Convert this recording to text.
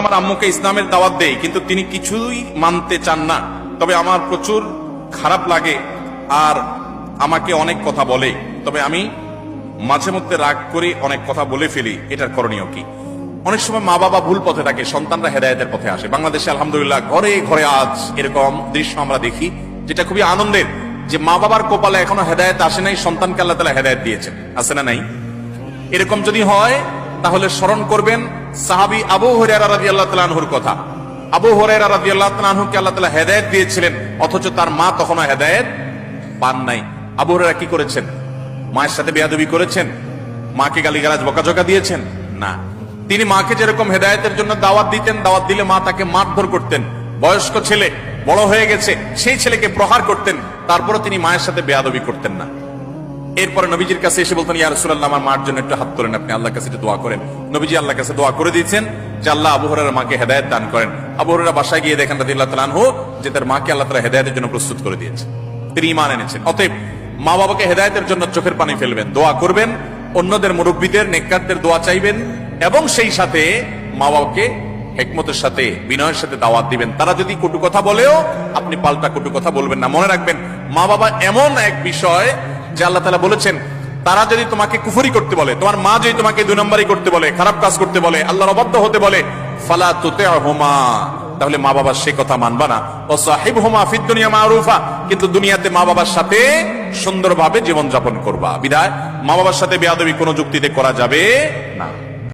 আমার আম্মুকে ইসলামের দাওয়াত দেই, কিন্তু তিনি কিছুই মানতে চান না। তবে আমার প্রচুর খারাপ লাগে আর আমাকে অনেক কথা বলে, তবে আমি মাঝে মধ্যে রাগ করে অনেক কথা বলে ফেলি। এটার করণীয় কি? অনেক সময় মা বাবা ভুল পথে থাকে, সন্তানরা হেদায়েতের পথে আসে। বাংলাদেশে আলহামদুলিল্লাহ ঘরে ঘরে আজ এরকম দৃশ্য আমরা দেখি, যেটা খুবই আনন্দের, যে মা বাবার কপালে এখনো হেদায়েত আসে নাই, সন্তানকে আল্লাহ তাআলা হেদায়েত দিয়েছেন। আছে না নাই? এরকম যদি হয় তাহলে স্মরণ করবেন সাহাবী আবু হুরায়রা রাদিয়াল্লাহু তাআলা আনহুর কথা। আবু হুরায়রা রাদিয়াল্লাহু তাআলা আনহুকে আল্লাহ তাআলা হেদায়েত দিয়েছিলেন, অথচ তার মা তখনও হেদায়েত পান নাই। আবু হুরায়রা কি করেছেন? মায়ের সাথে বেয়াদবি করেছেন? মাকে গালিগালাজ বকাঝকা দিয়েছেন? না। তিনি মাকে যেরকম হেদায়েতের জন্য দাওয়াত দিতেন, দাওয়াত দিলে মা তাকে মারধর করতেন। বয়স্ক ছেলে বড় হয়ে গেছে, সেই ছেলেকে প্রহার করতেন, তারপরে তিনি মায়ের সাথে বেয়াদবি করতেন না। এরপরে নবীজির কাছে এসে বলতেন, ইয়া রাসূলুল্লাহ, আমার মার জন্য একটু হাত তোলেন, আপনি আল্লাহর কাছে একটু দোয়া করেন। নবীজি আল্লাহর কাছে দোয়া করে দিয়েছেন যে আল্লাহ আবু হুরায়রার মাকে হেদায়েত দান করেন। আবু হুরায়রা বাসায় গিয়ে দেখেন রাদিয়াল্লাহু তাআলা আনহু যে তার মাকে আল্লাহ তাআলা হেদায়েতের জন্য প্রস্তুত করে দিয়েছেন, তিনি ঈমান এনেছেন। অতএব মা বাবাকে হেদায়েতের জন্য চোখের পানি ফেলবেন, দোয়া করবেন, অন্যদের মুরব্বীদের নেককারদের দোয়া চাইবেন, এবং সেই সাথে মা বাবাকে হিকমতের সাথে বিনয়ের সাথে দাওয়াত দিবেন। তারা যদি কটু কথা বলেও আপনি পাল্টা কটু কথা বলবেন না। মনে রাখবেন, মা বাবা এমন এক বিষয় যে আল্লাহ তাআলা বলেছেন, তারা যদি তোমাকে কুফরি করতে বলে, তোমার মা যদি তোমাকে দুই নম্বরই করতে বলে, খারাপ কাজ করতে বলে, আল্লাহর অবাধ্য হতে বলে, ফালা তুতি'হুমা, তাহলে মা বাবার সে কথা মানবা না। ওয়া সাহিবহুমা ফিদ দুনিয়া মারুফা, কিন্তু দুনিয়াতে মা বাবার সাথে সুন্দরভাবে জীবন যাপন করবা। বিধায় মা বাবার সাথে বেয়াদবি কোনো যুক্তিতে করা যাবে না।